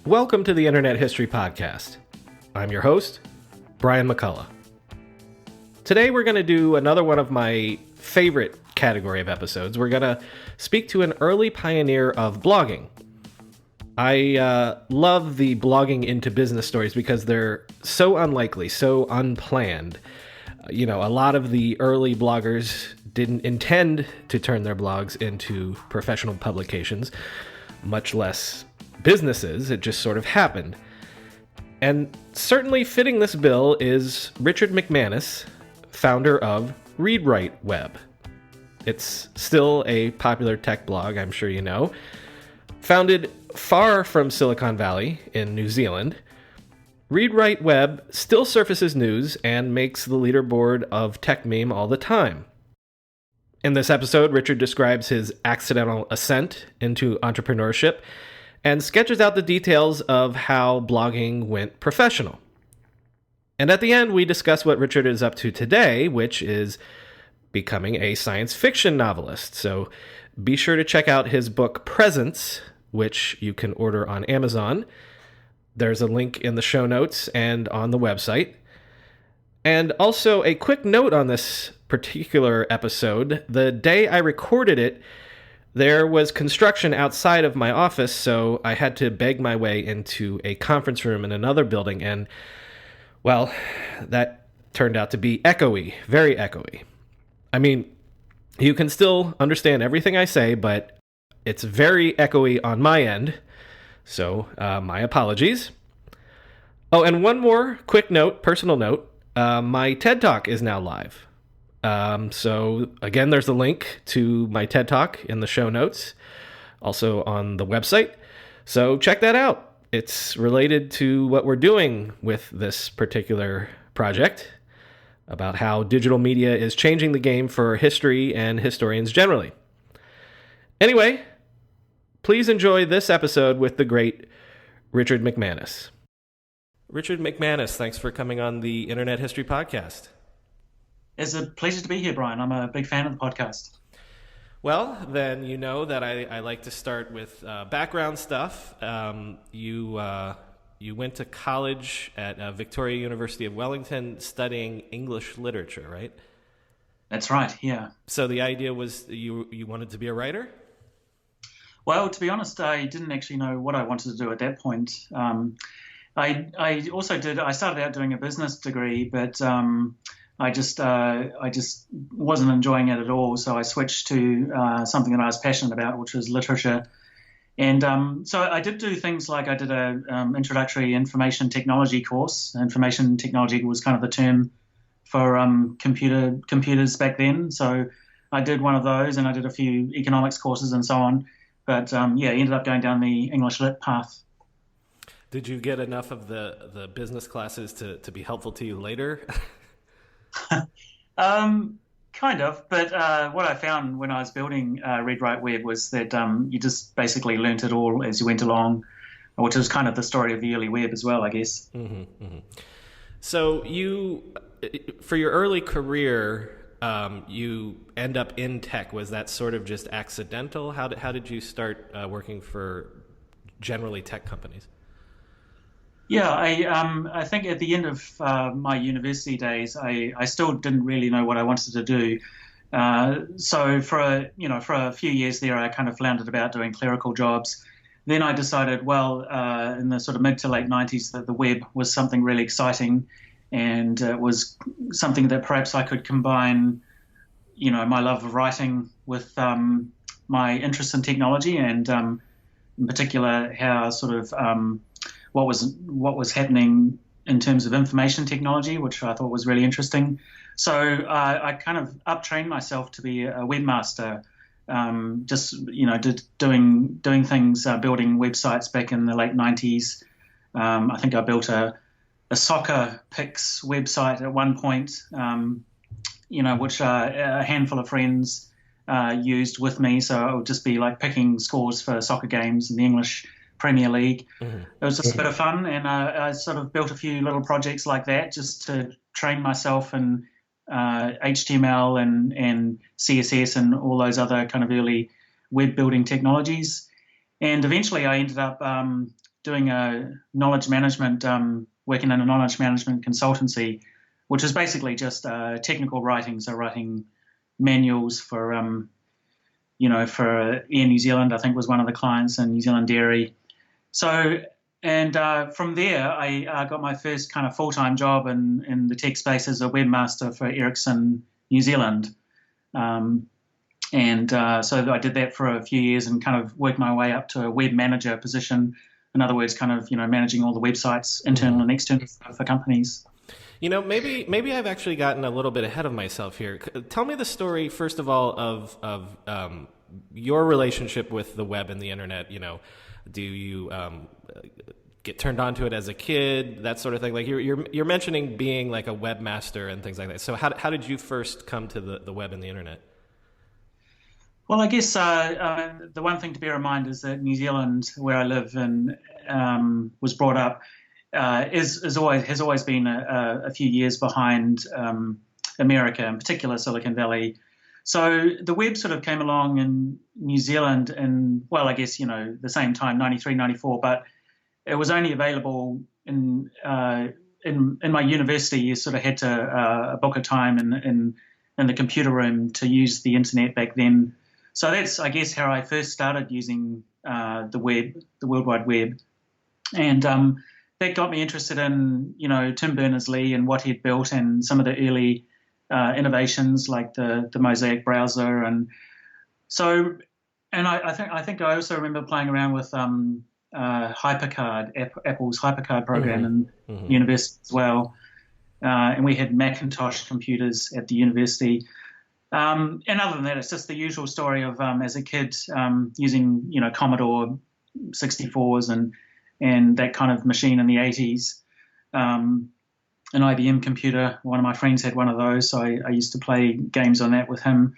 Welcome to the Internet History Podcast. I'm your host, Brian McCullough. Today we're going to do another one of my favorite category of episodes. We're going to speak to an early pioneer of blogging. I love the blogging into business stories because they're so unlikely, so unplanned. A lot of the early bloggers didn't intend to turn their blogs into professional publications, much less businesses. It just sort of happened. And certainly fitting this bill is Richard MacManus, founder of ReadWriteWeb. It's still a popular tech blog, I'm sure you know. Founded far from Silicon Valley in New Zealand, ReadWriteWeb still surfaces news and makes the leaderboard of tech meme all the time. In this episode, Richard describes his accidental ascent into entrepreneurship and sketches out the details of how blogging went professional. And at the end, we discuss what Richard is up to today, which is becoming a science fiction novelist. So be sure to check out his book, Presence, which you can order on Amazon. There's a link in the show notes and on the website. And also a quick note on this particular episode. The day I recorded it, there was construction outside of my office, so I had to beg my way into a conference room in another building, and, well, that turned out to be echoey, very echoey. I mean, you can still understand everything I say, but it's very echoey on my end, so my apologies. Oh, and one more quick note, personal note, my TED Talk is now live. So again, there's a link to my TED Talk in the show notes, also on the website. So check that out. It's related to what we're doing with this particular project about how digital media is changing the game for history and historians generally. Anyway, please enjoy this episode with the great Richard MacManus. Richard MacManus, thanks for coming on the Internet History Podcast. It's a pleasure to be here, Brian. I'm a big fan of the podcast. Well, then you know that I like to start with background stuff. You went to college at Victoria University of Wellington studying English literature, right? That's right, yeah. So the idea was you wanted to be a writer? Well, to be honest, I didn't actually know what I wanted to do at that point. I started out doing a business degree, but I just wasn't enjoying it at all. So I switched to something that I was passionate about, which was literature. And so I did do things like I did a introductory information technology course. Information technology was kind of the term for computers back then. So I did one of those, and I did a few economics courses and so on. But ended up going down the English Lit path. Did you get enough of the business classes to be helpful to you later? Kind of, but what I found when I was building ReadWriteWeb was that you just basically learnt it all as you went along, which is kind of the story of the early web as well, I guess. Mm-hmm, mm-hmm. So for your early career, you end up in tech. Was that sort of just accidental? How did you start working for generally tech companies? Yeah, I think at the end of my university days, I still didn't really know what I wanted to do. So for a few years there, I kind of floundered about doing clerical jobs. Then I decided, in the sort of mid to late 90s, that the web was something really exciting, and it was something that perhaps I could combine, my love of writing with my interest in technology, and in particular how sort of what was happening in terms of information technology, which I thought was really interesting. So I kind of uptrained myself to be a webmaster just doing things, building websites back in the late 90s. I think I built a soccer picks website at one point, which a handful of friends used with me. So it would just be like picking scores for soccer games in the English Premier League. Mm-hmm. It was just a bit of fun, and I sort of built a few little projects like that just to train myself in HTML and CSS and all those other kind of early web building technologies. And eventually I ended up doing a knowledge management, working in a knowledge management consultancy, which is basically just technical writing, so writing manuals for, for Air New Zealand, I think was one of the clients, and New Zealand Dairy. So, and from there, I got my first kind of full-time job in the tech space as a webmaster for Ericsson New Zealand. So I did that for a few years and kind of worked my way up to a web manager position. In other words, kind of, managing all the websites, internal and external, for companies. Maybe I've actually gotten a little bit ahead of myself here. Tell me the story, first of all, of your relationship with the web and the internet. Do you get turned on to it as a kid, that sort of thing? Like you're mentioning being like a webmaster and things like that. So how did you first come to the web and the internet? Well, I guess the one thing to bear in mind is that New Zealand, where I live and was brought up, has always been a few years behind America, in particular Silicon Valley. So the web sort of came along in New Zealand in, well, I guess, the same time, 93, 94, but it was only available in my university. You sort of had to book a time in the computer room to use the internet back then. So that's, I guess, how I first started using the web, the World Wide Web. And that got me interested in, Tim Berners-Lee and what he'd built and some of the early innovations like the Mosaic browser. And so, and I think I also remember playing around with HyperCard, Apple's HyperCard program in university as well. And we had Macintosh computers at the university. And other than that, it's just the usual story of as a kid using, Commodore 64s and that kind of machine in the 80s. An IBM computer. One of my friends had one of those, so I used to play games on that with him.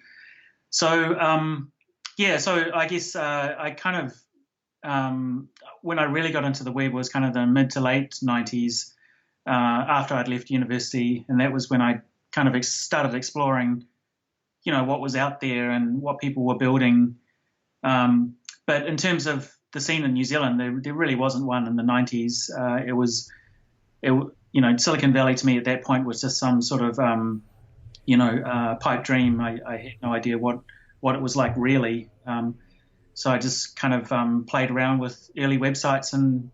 So, so I guess I kind of, when I really got into the web was kind of the mid to late 90s after I'd left university, and that was when I kind of started exploring, what was out there and what people were building. But in terms of the scene in New Zealand, there really wasn't one in the 90s. Silicon Valley to me at that point was just some sort of, pipe dream. I had no idea what it was like really. So I just kind of played around with early websites and,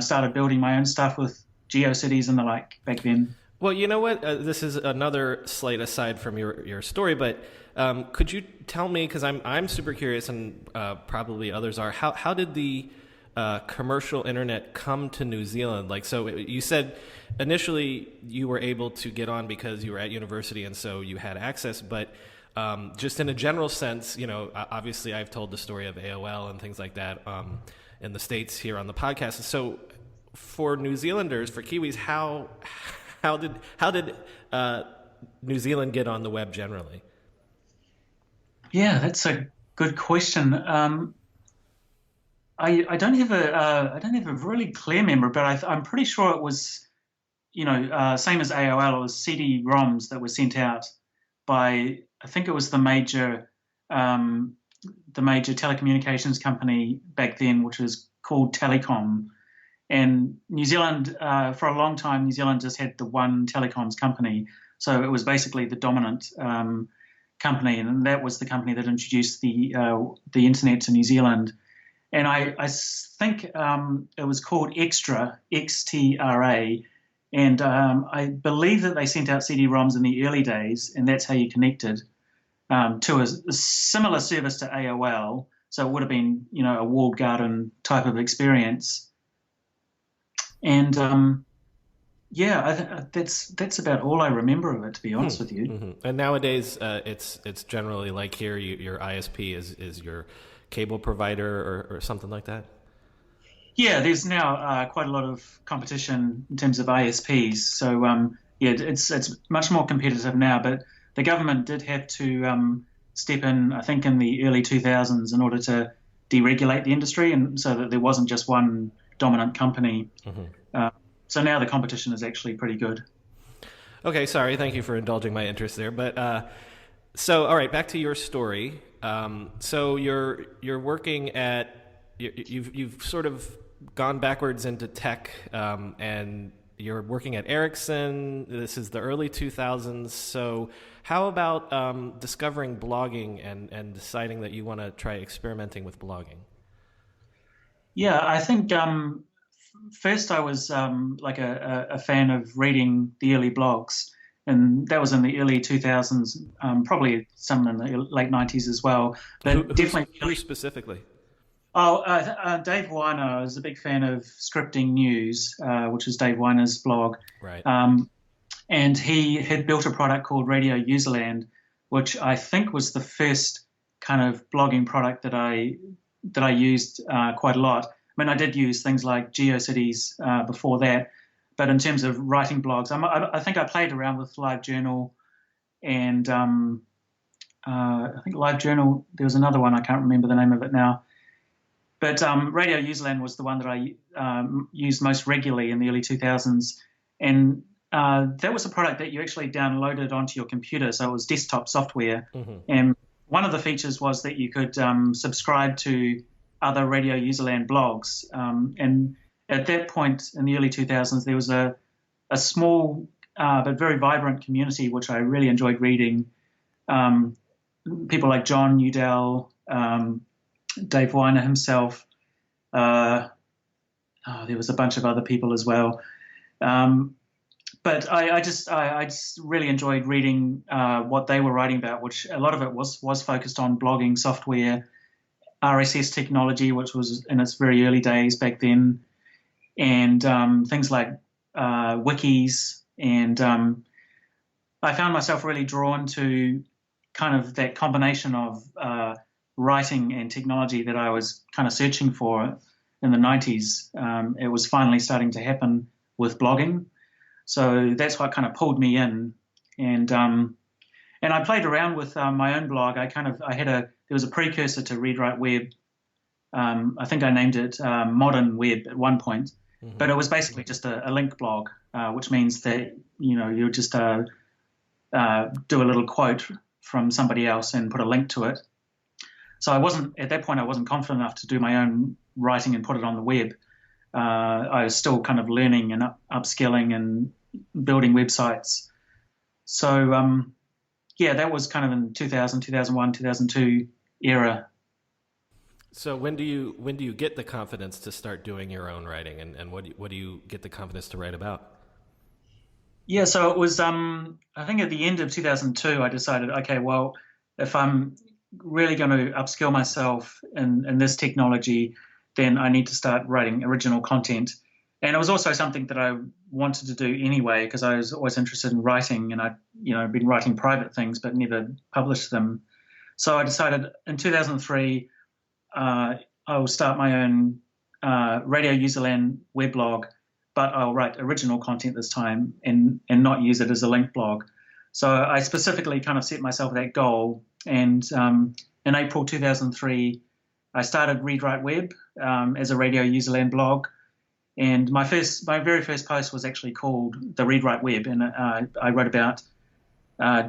started building my own stuff with GeoCities and the like back then. Well, you know what? This is another slight aside from your story, but could you tell me, because I'm super curious and probably others are, how did the commercial internet come to New Zealand? Like, so you said initially you were able to get on because you were at university and so you had access, but just in a general sense, obviously I've told the story of AOL and things like that in the States here on the podcast. So for New Zealanders, for Kiwis, how did New Zealand get on the web generally? Yeah, that's a good question. I don't have a really clear memory, but I'm pretty sure it was, same as AOL. It was CD-ROMs that were sent out by, I think it was the major telecommunications company back then, which was called Telecom. And New Zealand, for a long time, New Zealand just had the one telecoms company. So it was basically the dominant company, and that was the company that introduced the internet to New Zealand. And I think it was called Extra, XTRA, and I believe that they sent out CD-ROMs in the early days, and that's how you connected to a similar service to AOL. So it would have been, a walled garden type of experience. And Yeah, that's about all I remember of it, to be honest with you. And nowadays, it's generally like here, your ISP is your cable provider or something like that. Yeah, there's now quite a lot of competition in terms of ISPs. So yeah, it's much more competitive now. But the government did have to step in, I think, in the early 2000s in order to deregulate the industry, and so that there wasn't just one dominant company. Uh, so now the competition is actually pretty good. Okay, sorry. Thank you for indulging my interest there. But so, all right, back to your story. So you're working at you've sort of gone backwards into tech, and you're working at Ericsson. This is the early 2000s. So how about discovering blogging and deciding that you want to try experimenting with blogging? Yeah, I think first I was like a fan of reading the early blogs, and that was in the early 2000s, probably some in the late 90s as well. But definitely, Who specifically? Dave Weiner. I was a big fan of Scripting News, which is Dave Weiner's blog. Right. And he had built a product called Radio Userland, which I think was the first kind of blogging product that I used quite a lot. I mean, I did use things like GeoCities before that, but in terms of writing blogs, I think I played around with LiveJournal, and I think LiveJournal. There was another one, I can't remember the name of it now. But Radio Userland was the one that I used most regularly in the early 2000s, and that was a product that you actually downloaded onto your computer, so it was desktop software. And one of the features was that you could subscribe to other Radio Userland blogs. And at that point in the early 2000s, there was a small but very vibrant community, which I really enjoyed reading. People like John Udell, Dave Weiner himself. There was a bunch of other people as well. But I just really enjoyed reading what they were writing about, which a lot of it was focused on blogging software, RSS technology, which was in its very early days back then, and things like wikis. And I found myself really drawn to kind of that combination of writing and technology that I was kind of searching for in the 90s. It was finally starting to happen with blogging. So that's what kind of pulled me in, and I played around with my own blog. There was a precursor to ReadWriteWeb. I think I named it Modern Web at one point, but it was basically just a link blog, which means that you just do a little quote from somebody else and put a link to it. So at that point I wasn't confident enough to do my own writing and put it on the web. I was still kind of learning and upskilling and building websites. So, yeah, that was kind of in 2000, 2001, 2002 era. So when do you get the confidence to start doing your own writing, and what do you get the confidence to write about? Yeah, so it was, I think at the end of 2002, I decided, okay, well, if I'm really going to upskill myself in this technology, then I need to start writing original content. And it was also something that I wanted to do anyway, because I was always interested in writing, and I'd been writing private things but never published them. So I decided in 2003 I will start my own Radio Userland weblog, but I'll write original content this time and not use it as a link blog. So I specifically kind of set myself that goal, and in April 2003 I started ReadWriteWeb as a Radio Userland blog. And my very first post was actually called the ReadWriteWeb, and I wrote about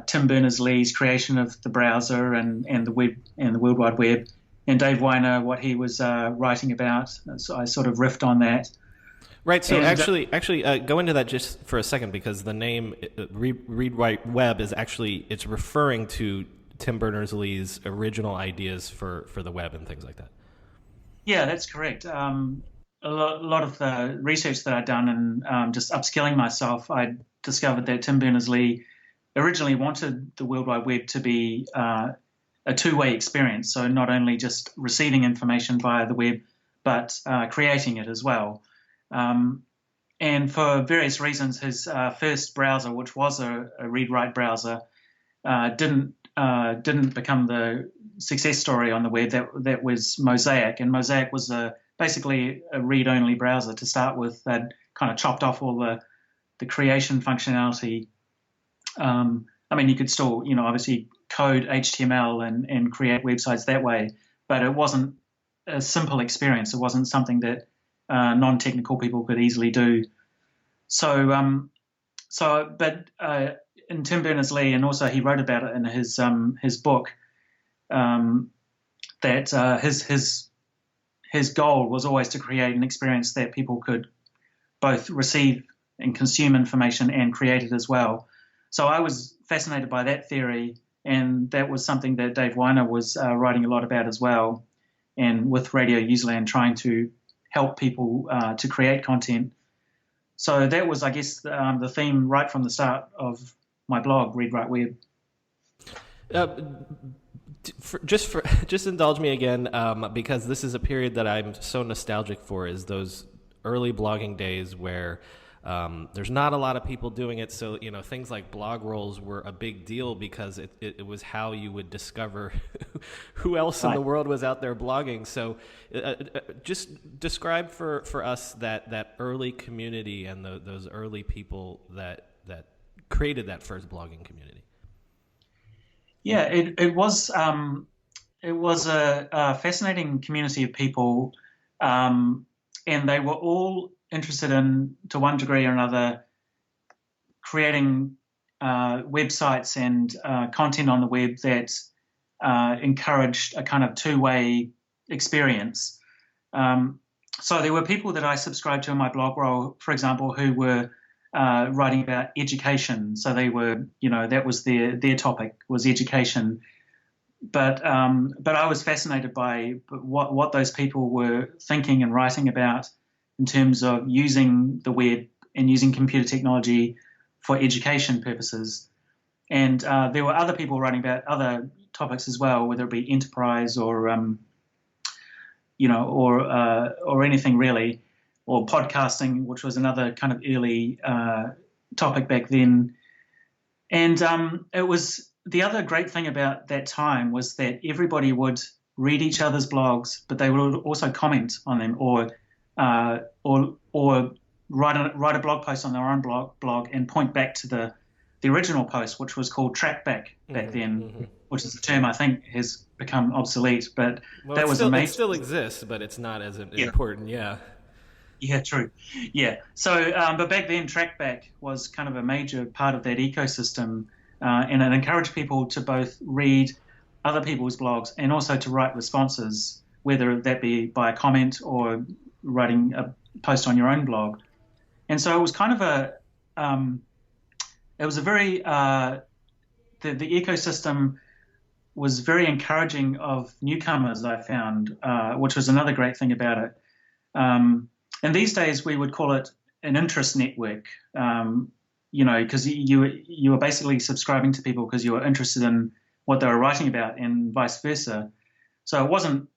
Tim Berners-Lee's creation of the browser and the web and the World Wide Web, and Dave Weiner, what he was writing about. So I sort of riffed on that. Right. So actually, go into that just for a second, because the name ReadWriteWeb is actually it's referring to Tim Berners-Lee's original ideas for the web and things like that. Yeah, that's correct. A lot of the research that I'd done and just upskilling myself, I discovered that Tim Berners-Lee originally wanted the World Wide Web to be a two-way experience. So not only just receiving information via the web, but creating it as well. and for various reasons, his first browser, which was a read-write browser, didn't become the success story on the web. That was Mosaic, and Mosaic was basically a read-only browser to start with. They'd kind of chopped off all the creation functionality. I mean, you could still, obviously code HTML and create websites that way, but it wasn't a simple experience. It wasn't something that non-technical people could easily do. But in Tim Berners-Lee, and also he wrote about it in his book, that his goal was always to create an experience that people could both receive and consume information and create it as well. So I was fascinated by that theory, and that was something that Dave Weiner was writing a lot about as well, and with Radio Userland trying to help people to create content. So that was, I guess, the theme right from the start of my blog, ReadWriteWeb. Just indulge me again, because this is a period that I'm so nostalgic for, is those early blogging days where there's not a lot of people doing it. So, things like blog rolls were a big deal because it was how you would discover who else in the world was out there blogging. So just describe for us that early community and those early people that created that first blogging community. Yeah, it was a fascinating community of people, and they were all interested in, to one degree or another, creating websites and content on the web that encouraged a kind of two-way experience. So there were people that I subscribed to in my blog roll, for example, who were writing about education. So they were, that was their topic, was education. But I was fascinated by what those people were thinking and writing about in terms of using the web and using computer technology for education purposes. And there were other people writing about other topics as well, whether it be enterprise or anything really, or podcasting, which was another kind of early topic back then. And it was, the other great thing about that time was that everybody would read each other's blogs, but they would also comment on them or write a blog post on their own blog and point back to the original post, which was called trackback back then, which is a term I think has become obsolete. But that was amazing. It still exists, but it's not as important. Yeah. Yeah, true. Yeah. So, but back then, trackback was kind of a major part of that ecosystem, and it encouraged people to both read other people's blogs and also to write responses, whether that be by a comment or writing a post on your own blog. And so it was kind of it was a very, the ecosystem was very encouraging of newcomers, I found, which was another great thing about it. And these days we would call it an interest network, because you were basically subscribing to people because you were interested in what they were writing about and vice versa. So it wasn't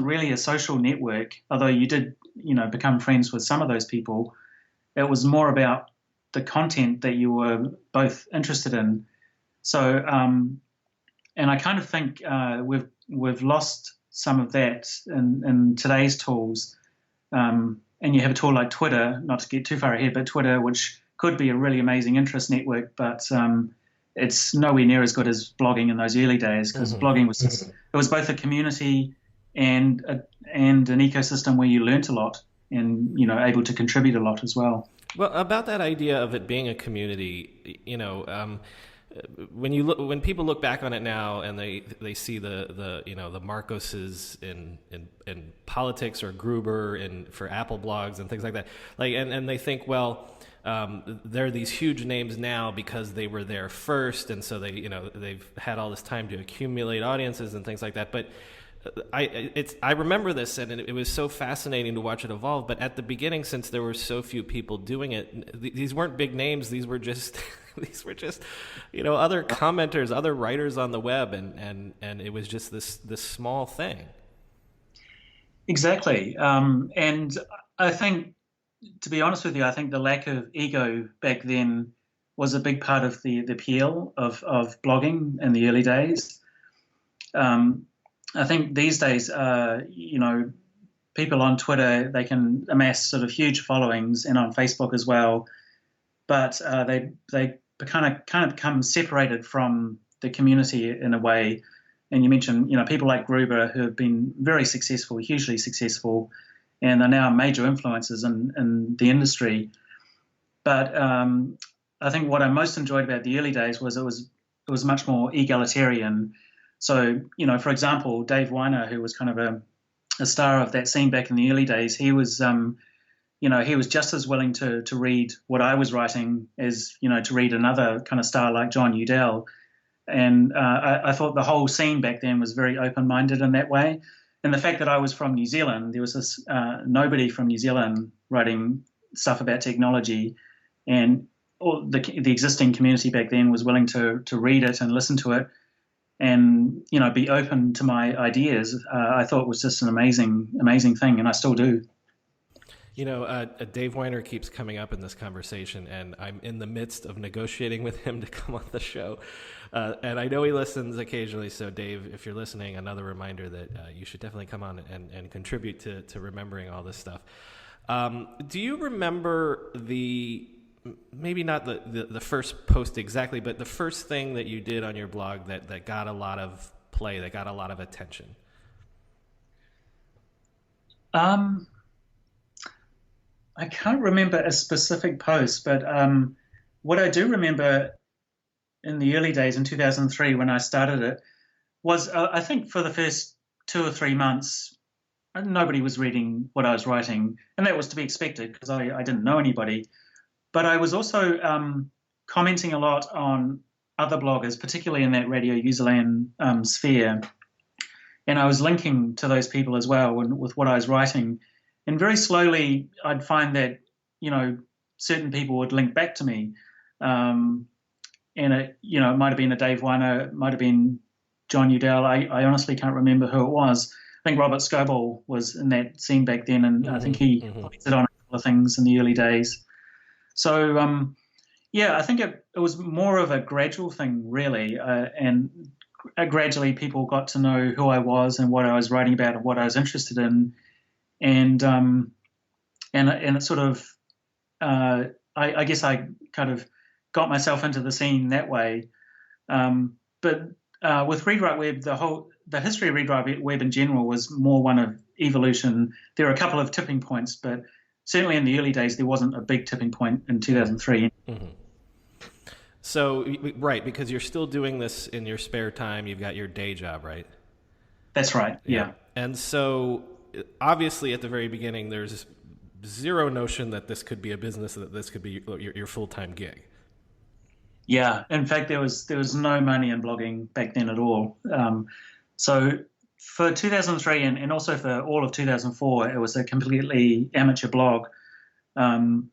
really a social network, although you did, become friends with some of those people. It was more about the content that you were both interested in. So, and I kind of think we've lost some of that in today's tools. And you have a tool like Twitter, not to get too far ahead, but Twitter, which could be a really amazing interest network, but it's nowhere near as good as blogging in those early days, because blogging was it was both a community and an ecosystem where you learnt a lot and able to contribute a lot as well. Well, about that idea of it being a community, when people look back on it now and they see the Marcoses in politics or Gruber for Apple blogs and things like that, and they think, well, they're these huge names now because they were there first, and so they've had all this time to accumulate audiences and things like that. But I remember this, and it was so fascinating to watch it evolve. But at the beginning, since there were so few people doing it, these weren't big names. These were just other commenters, other writers on the web, and it was just this small thing. Exactly, and I think to be honest with you, I think the lack of ego back then was a big part of the appeal of blogging in the early days. I think these days, people on Twitter, they can amass sort of huge followings, and on Facebook as well, but they kind of become separated from the community in a way. And you mentioned, people like Gruber, who have been very successful, hugely successful, and are now major influencers in the industry. But I think what I most enjoyed about the early days was it was much more egalitarian. So, for example, Dave Weiner, who was kind of a star of that scene back in the early days, he was, he was just as willing to read what I was writing as, to read another kind of star like John Udell. And I thought the whole scene back then was very open-minded in that way. And the fact that I was from New Zealand, there was this nobody from New Zealand writing stuff about technology, and all the existing community back then was willing to read it and listen to it, and be open to my ideas. I thought it was just an amazing thing, and I still do. Dave Weiner keeps coming up in this conversation, and I'm in the midst of negotiating with him to come on the show. And I know he listens occasionally, so Dave, if you're listening, another reminder that you should definitely come on and contribute to remembering all this stuff. Do you remember maybe not the first post exactly, but the first thing that you did on your blog that got a lot of play, that got a lot of attention? I can't remember a specific post, but what I do remember in the early days in 2003 when I started it was I think for the first 2 or 3 months, nobody was reading what I was writing, and that was to be expected because I didn't know anybody. But I was also commenting a lot on other bloggers, particularly in that Radio Userland sphere, and I was linking to those people as well with what I was writing. And very slowly, I'd find that, certain people would link back to me. And, it might have been a Dave Weiner, it might have been John Udell. I honestly can't remember who it was. I think Robert Scoble was in that scene back then, and I think he commented on a couple of things in the early days. So, I think it was more of a gradual thing, really. And gradually people got to know who I was and what I was writing about and what I was interested in. And it sort of, I guess I kind of got myself into the scene that way. But with ReadWriteWeb, the history of ReadWriteWeb in general was more one of evolution. There are a couple of tipping points, but certainly in the early days, there wasn't a big tipping point in 2003. Mm-hmm. So, right, because you're still doing this in your spare time. You've got your day job, right? That's right, yeah. And so, obviously, at the very beginning, there's zero notion that this could be a business, that this could be your full-time gig. Yeah, in fact, there was no money in blogging back then at all. So for 2003 and also for all of 2004, it was a completely amateur blog, and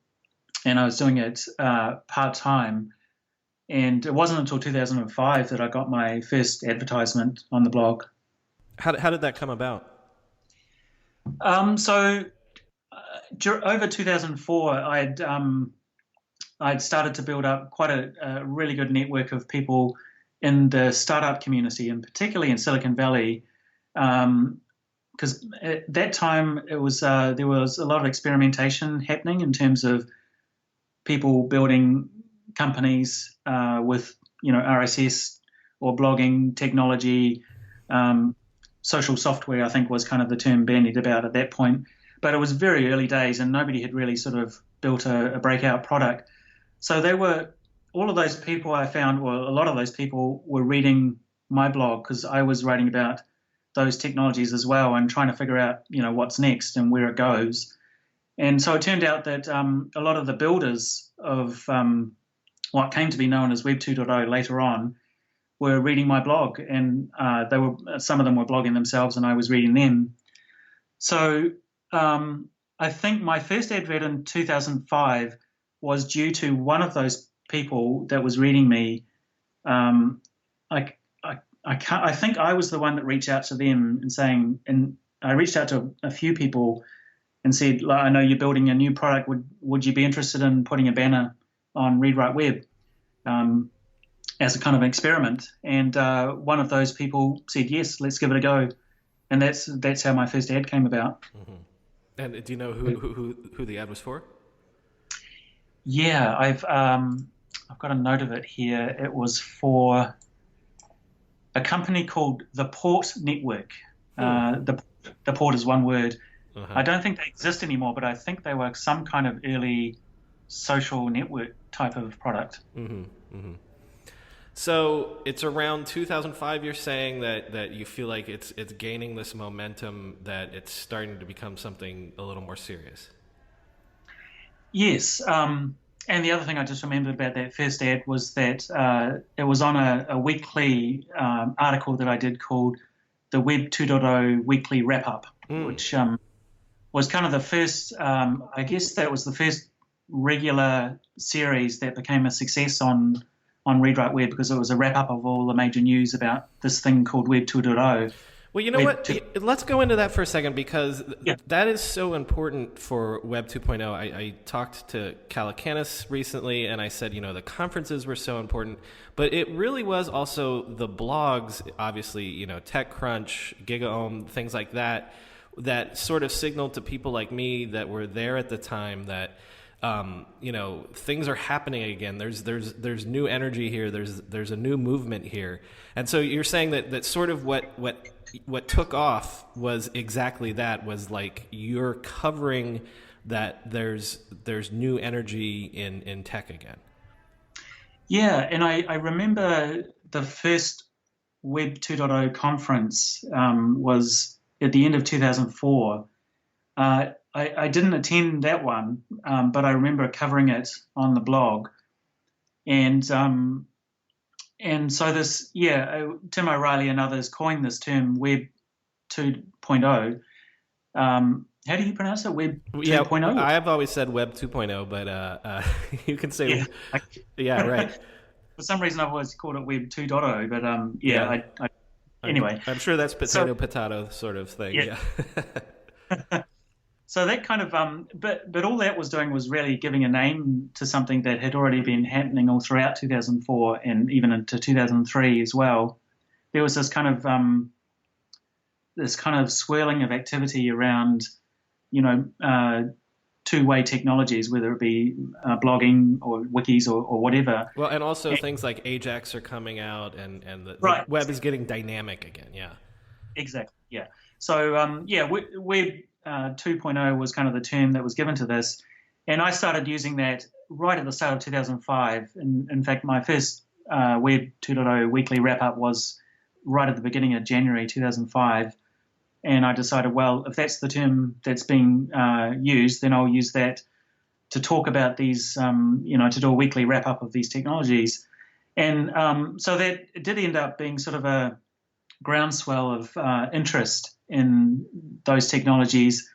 I was doing it part-time. And it wasn't until 2005 that I got my first advertisement on the blog. How did that come about? So over 2004, I'd started to build up quite a really good network of people in the startup community, and particularly in Silicon Valley, because at that time there was a lot of experimentation happening in terms of people building companies with RSS or blogging technology. Social software, I think, was kind of the term bandied about at that point. But it was very early days, and nobody had really sort of built a breakout product. So all of those people I found, well, a lot of those people were reading my blog because I was writing about those technologies as well and trying to figure out, what's next and where it goes. And so it turned out that a lot of the builders of what came to be known as Web 2.0 later on were reading my blog, and some of them were blogging themselves, and I was reading them. So I think my first advert in 2005 was due to one of those people that was reading me. I think I was the one that reached out to them and I reached out to a few people and said, I know you're building a new product. Would you be interested in putting a banner on ReadWriteWeb as a kind of experiment? And one of those people said, yes, let's give it a go. And that's how my first ad came about. Mm-hmm. And do you know who the ad was for? Yeah, I've got a note of it here. It was for a company called the Port Network. The Port is one word. Uh-huh. I don't think they exist anymore, but I think they were some kind of early social network type of product. Mm-hmm. Mm-hmm. So it's around 2005. You're saying that you feel like it's gaining this momentum, that it's starting to become something a little more serious. Yes. And the other thing I just remembered about that first ad was that it was on a weekly article that I did called the Web 2.0 Weekly Wrap-Up, which was kind of the first, I guess that was the first regular series that became a success on ReadWriteWeb, because it was a wrap-up of all the major news about this thing called Web 2.0. Well, you know what? Let's go into that for a second, because that is so important for Web 2.0. I talked to Calacanis recently, and I said, the conferences were so important, but it really was also the blogs, obviously, TechCrunch, GigaOM, things like that, that sort of signaled to people like me that were there at the time that things are happening again. There's new energy here. There's a new movement here. And so you're saying that sort of what took off was exactly that, was like you're covering that there's new energy in tech again. Yeah, and I remember the first Web 2.0 conference was at the end of 2004. I didn't attend that one, but I remember covering it on the blog. And so this, Tim O'Reilly and others coined this term Web 2.0. How do you pronounce it? Web 2.0? Yeah, I've always said Web 2.0, but you can say, right. For some reason, I've always called it Web 2.0, but anyway. I'm sure that's potato sort of thing. Yeah. So that kind of, but all that was doing was really giving a name to something that had already been happening all throughout 2004 and even into 2003 as well. There was this kind of swirling of activity around, two-way technologies, whether it be blogging or wikis or whatever. Well, and also things like Ajax are coming out, and the web is getting dynamic again. Yeah. Exactly. Yeah. So Web 2.0 was kind of the term that was given to this, and I started using that right at the start of 2005. And in fact, my first Web 2.0 weekly wrap-up was right at the beginning of January 2005, and I decided, well, if that's the term that's being used, then I'll use that to talk about these, to do a weekly wrap-up of these technologies. And so that it did end up being sort of a groundswell of interest in those technologies,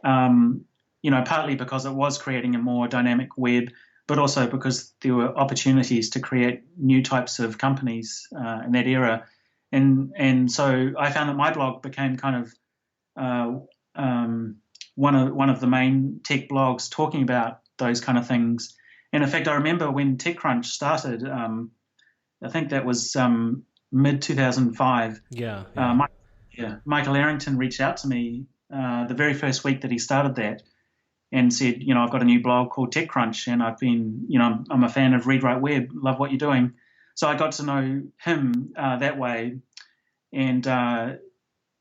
partly because it was creating a more dynamic web, but also because there were opportunities to create new types of companies in that era. And so I found that my blog became kind of one of the main tech blogs talking about those kind of things. And in fact, I remember when TechCrunch started, I think that was mid-2005. Michael Arrington reached out to me the very first week that he started that and said, I've got a new blog called TechCrunch, and I've been, I'm a fan of ReadWriteWeb, love what you're doing. So I got to know him that way. And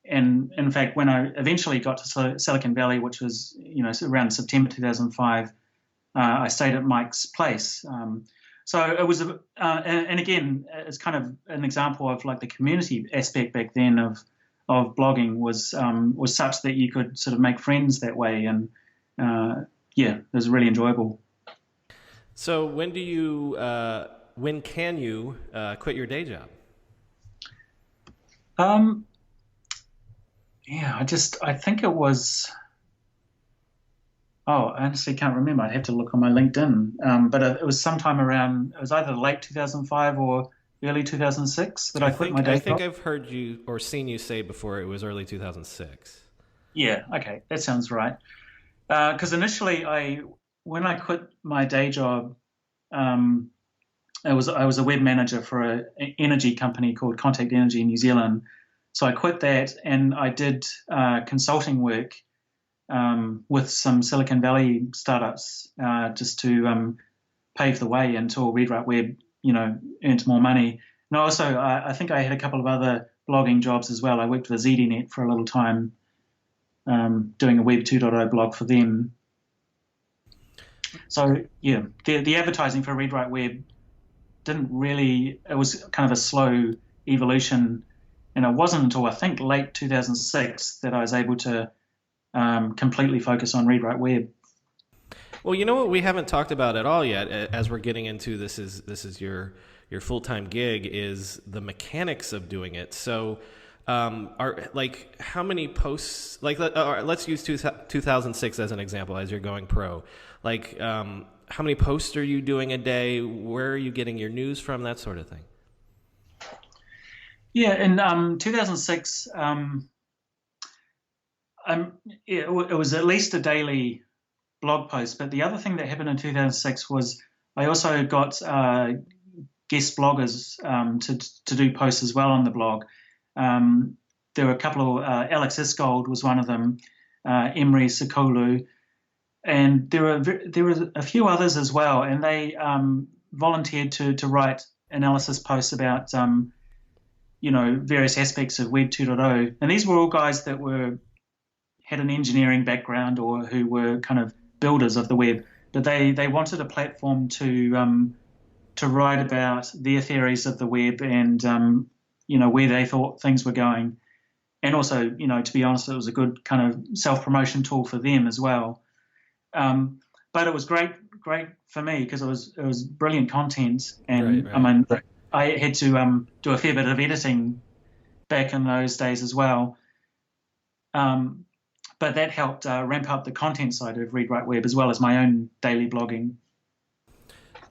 in fact, when I eventually got to Silicon Valley, which was, around September 2005, I stayed at Mike's place. So it was, and again, it's kind of an example of like the community aspect back then of blogging was such that you could sort of make friends that way, and it was really enjoyable. So when can you quit your day job? I think it was. Oh, I honestly can't remember. I'd have to look on my LinkedIn. But it was sometime around. It was either late 2005 or early 2006 that I quit my day job. I think I've heard you or seen you say before it was early 2006. Yeah. Okay, that sounds right. Because initially, when I quit my day job, um, I was a web manager for an energy company called Contact Energy in New Zealand. So I quit that and I did consulting work with some Silicon Valley startups just to pave the way until ReadWriteWeb, earned more money. And also, I think I had a couple of other blogging jobs as well. I worked with ZDNet for a little time, doing a Web 2.0 blog for them. So yeah, the advertising for ReadWriteWeb didn't really. It was kind of a slow evolution, and it wasn't until I think late 2006 that I was able to completely focus on ReadWriteWeb. Well, you know what we haven't talked about at all yet, as we're getting into this is your full-time gig, is the mechanics of doing it. So, are like how many posts? Like, let's use 2006 as an example, as you're going pro. Like, how many posts are you doing a day? Where are you getting your news from? That sort of thing. Yeah, in 2006, it was at least a daily blog post. But the other thing that happened in 2006 was I also got guest bloggers to do posts as well on the blog. There were a couple of Alex Isgold was one of them, Emery Sikolu, and there were a few others as well. And they volunteered to write analysis posts about various aspects of Web 2.0. And these were all guys that had an engineering background or who were kind of builders of the web, but they wanted a platform to write about their theories of the web and where they thought things were going, and also to be honest, it was a good kind of self-promotion tool for them as well. But it was great for me because it was brilliant content, and right. I mean I had to do a fair bit of editing back in those days as well. But that helped ramp up the content side of ReadWriteWeb as well as my own daily blogging.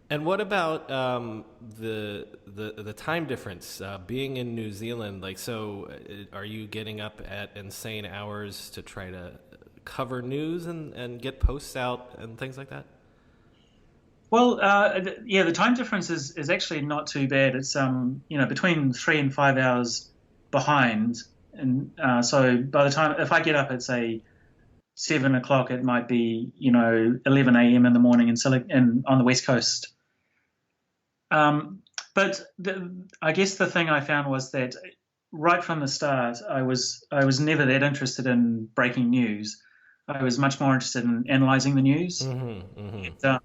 And what about the time difference? Being in New Zealand, are you getting up at insane hours to try to cover news and get posts out and things like that? Well, the time difference is actually not too bad. It's between 3 and 5 hours behind. And so by the time, if I get up at say 7 o'clock, it might be 11 a.m. in the morning and on the West Coast. But I guess the thing I found was that right from the start, I was never that interested in breaking news. I was much more interested in analyzing the news. Mm-hmm, mm-hmm.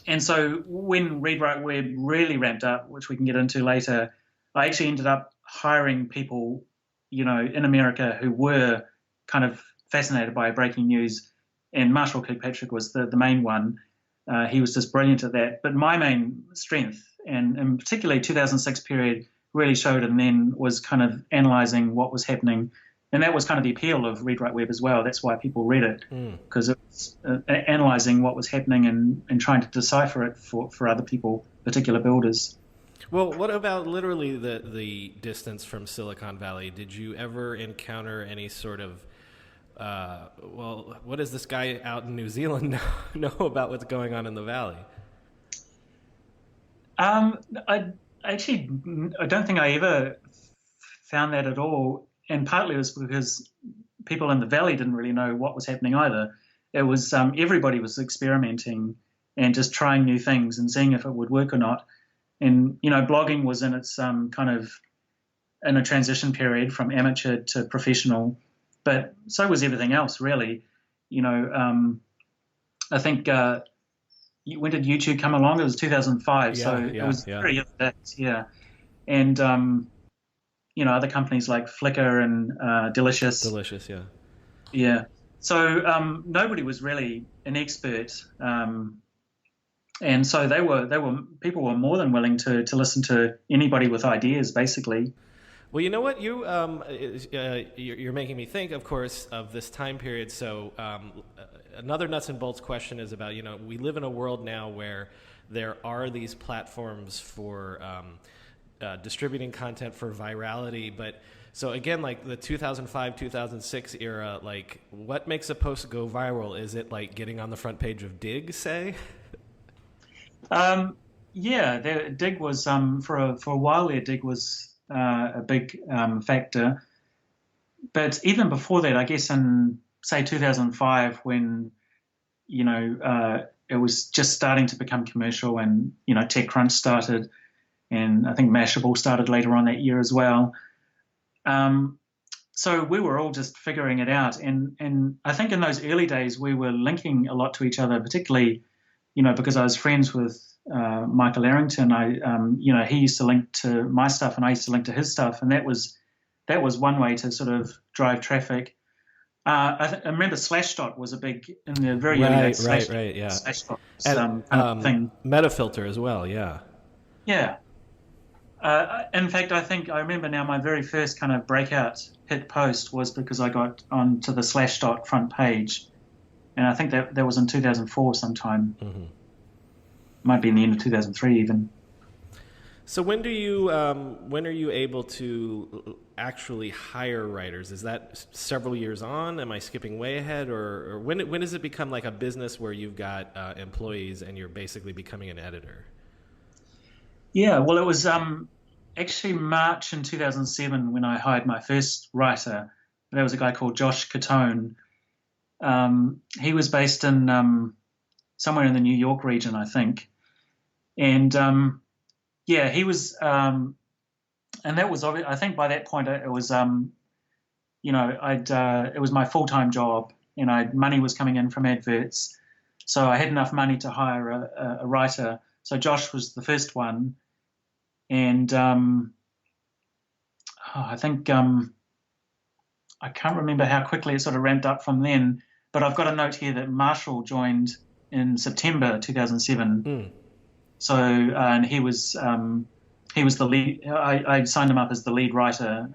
And so when ReadWriteWeb really ramped up, which we can get into later, I actually ended up hiring people in America who were kind of fascinated by breaking news, and Marshall Kirkpatrick was the main one. He was just brilliant at that. But my main strength, and particularly 2006 period, really showed, and then was kind of analyzing what was happening. And that was kind of the appeal of ReadWriteWeb as well. That's why people read it, because it was analyzing what was happening and trying to decipher it for other people, particular builders. Well, what about literally the distance from Silicon Valley? Did you ever encounter any sort of, what does this guy out in New Zealand know about what's going on in the Valley? I don't think I ever found that at all. And partly it was because people in the Valley didn't really know what was happening either. It was everybody was experimenting and just trying new things and seeing if it would work or not. And, blogging was in its kind of in a transition period from amateur to professional, but so was everything else, really. I think, when did YouTube come along? It was 2005, it was very early days, yeah. And, other companies like Flickr and Delicious. Delicious, yeah. Yeah. So nobody was really an expert. And so people were more than willing to listen to anybody with ideas, basically. Well, you know what? You're making me think, of course, of this time period. So another nuts and bolts question is about, we live in a world now where there are these platforms for distributing content for virality, but So again, like the 2005, 2006 era, like what makes a post go viral? Is it like getting on the front page of Dig, say? Dig was for a while there. Dig was a big factor, but even before that, I guess in say 2005, when it was just starting to become commercial, and TechCrunch started, and I think Mashable started later on that year as well. So we were all just figuring it out, and I think in those early days we were linking a lot to each other, particularly because I was friends with Michael Arrington. He used to link to my stuff and I used to link to his stuff, and that was one way to sort of drive traffic. I remember Slashdot was a big in the very early days. Right, yeah. Slashdot was, and thing. Metafilter as well, yeah. Yeah. In fact, I think I remember now my very first kind of breakout hit post was because I got onto the Slashdot front page, and I think that was in 2004 sometime. Mm-hmm. Might be in the end of 2003 even. So when are you able to actually hire writers? Is that several years on? Am I skipping way ahead, or when does it become like a business where you've got employees and you're basically becoming an editor? Yeah, well, it was actually March in 2007 when I hired my first writer. That was a guy called Josh Catone. He was based in somewhere in the New York region, I think. And he was, and that was obvious. I think by that point it was, it was my full-time job, and money was coming in from adverts, so I had enough money to hire a writer. So Josh was the first one, and I think I can't remember how quickly it sort of ramped up from then. But I've got a note here that Marshall joined in September 2007. Mm. So and he was the lead. I signed him up as the lead writer,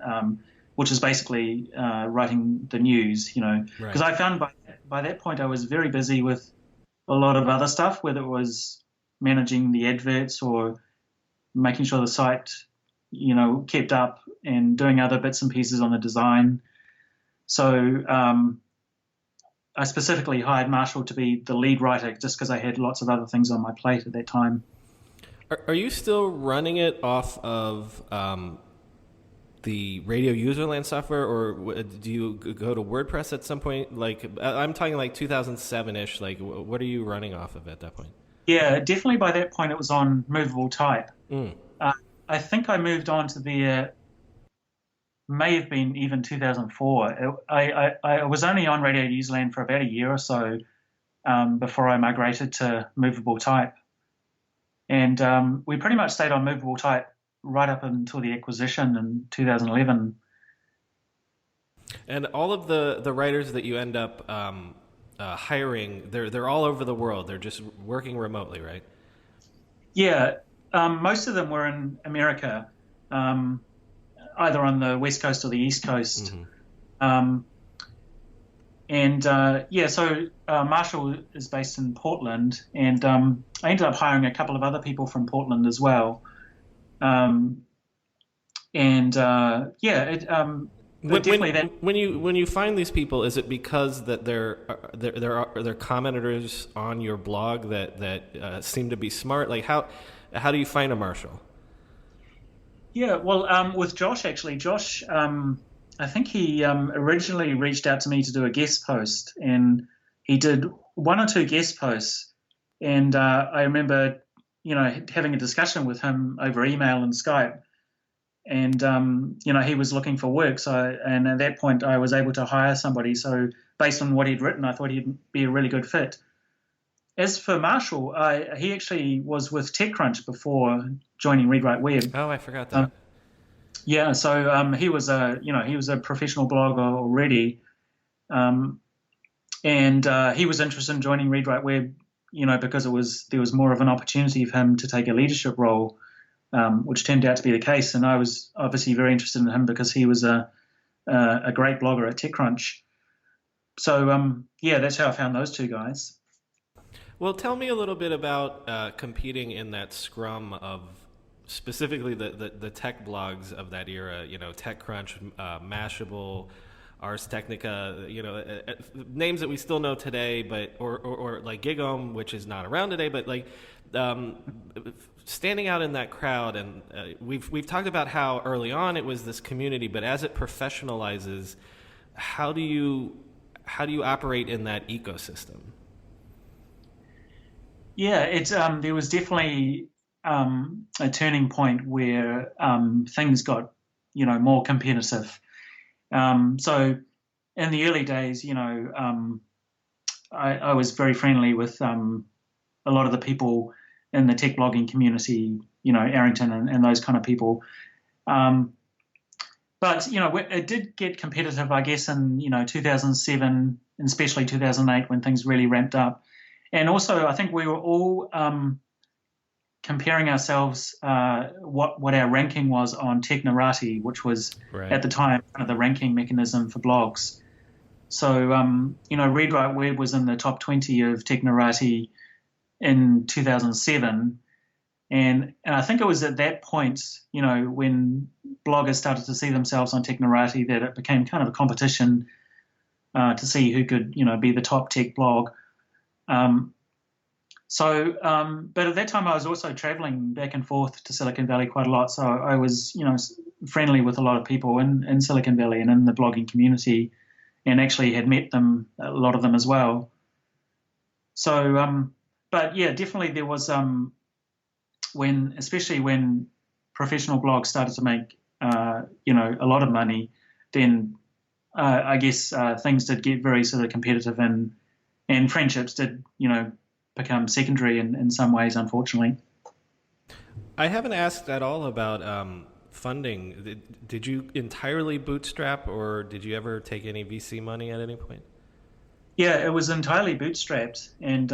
which is basically writing the news. Because I found by that point I was very busy with a lot of other stuff, whether it was managing the adverts or making sure the site, kept up, and doing other bits and pieces on the design. So I specifically hired Marshall to be the lead writer just because I had lots of other things on my plate at that time. Are you still running it off of the Radio Userland software, or do you go to WordPress at some point? Like, I'm talking like 2007-ish. Like, what are you running off of at that point? Yeah, definitely by that point it was on movable type. Mm. I think I moved on to may have been even 2004. I was only on Radio Userland for about a year or so before I migrated to movable type. And we pretty much stayed on movable type right up until the acquisition in 2011. And all of the writers that you end up hiring, they're all over the world. They're just working remotely, right? Yeah. Most of them were in America, either on the West Coast or the East Coast. Mm-hmm. So Marshall is based in Portland, and I ended up hiring a couple of other people from Portland as well. When you find these people, is it because that they're commenters on your blog that seem to be smart? Like how do you find a Marshall? Yeah, well, with Josh, actually, I think he originally reached out to me to do a guest post, and he did one or two guest posts. And I remember, having a discussion with him over email and Skype. And, he was looking for work. And at that point, I was able to hire somebody. So based on what he'd written, I thought he'd be a really good fit. As for Marshall, he actually was with TechCrunch before joining ReadWriteWeb. Oh, I forgot that. So he was a professional blogger already, and he was interested in joining ReadWriteWeb, because there was more of an opportunity for him to take a leadership role, which turned out to be the case. And I was obviously very interested in him because he was a great blogger at TechCrunch. So that's how I found those two guys. Well, tell me a little bit about competing in that scrum of specifically the tech blogs of that era, TechCrunch, Mashable, Ars Technica, names that we still know today, but or like Gigom, which is not around today, but like standing out in that crowd. And we've talked about how early on it was this community, but as it professionalizes, how do you operate in that ecosystem? Yeah, it's there was definitely a turning point where things got more competitive. So in the early days, I was very friendly with a lot of the people in the tech blogging community, Arrington and those kind of people. But it did get competitive, I guess, in 2007 and especially 2008 when things really ramped up. And also, I think we were all comparing ourselves what our ranking was on Technorati, which was at the time kind of the ranking mechanism for blogs. So ReadWriteWeb was in the top 20 of Technorati in 2007, and I think it was at that point, when bloggers started to see themselves on Technorati, that it became kind of a competition to see who could be the top tech blog. But at that time I was also traveling back and forth to Silicon Valley quite a lot. So I was, friendly with a lot of people in Silicon Valley and in the blogging community, and actually had met a lot of them as well. So, but yeah, definitely there was, especially when professional blogs started to make, a lot of money, then I guess things did get very sort of competitive, and friendships did, become secondary in some ways, unfortunately. I haven't asked at all about funding. Did you entirely bootstrap, or did you ever take any VC money at any point? Yeah, it was entirely bootstrapped, and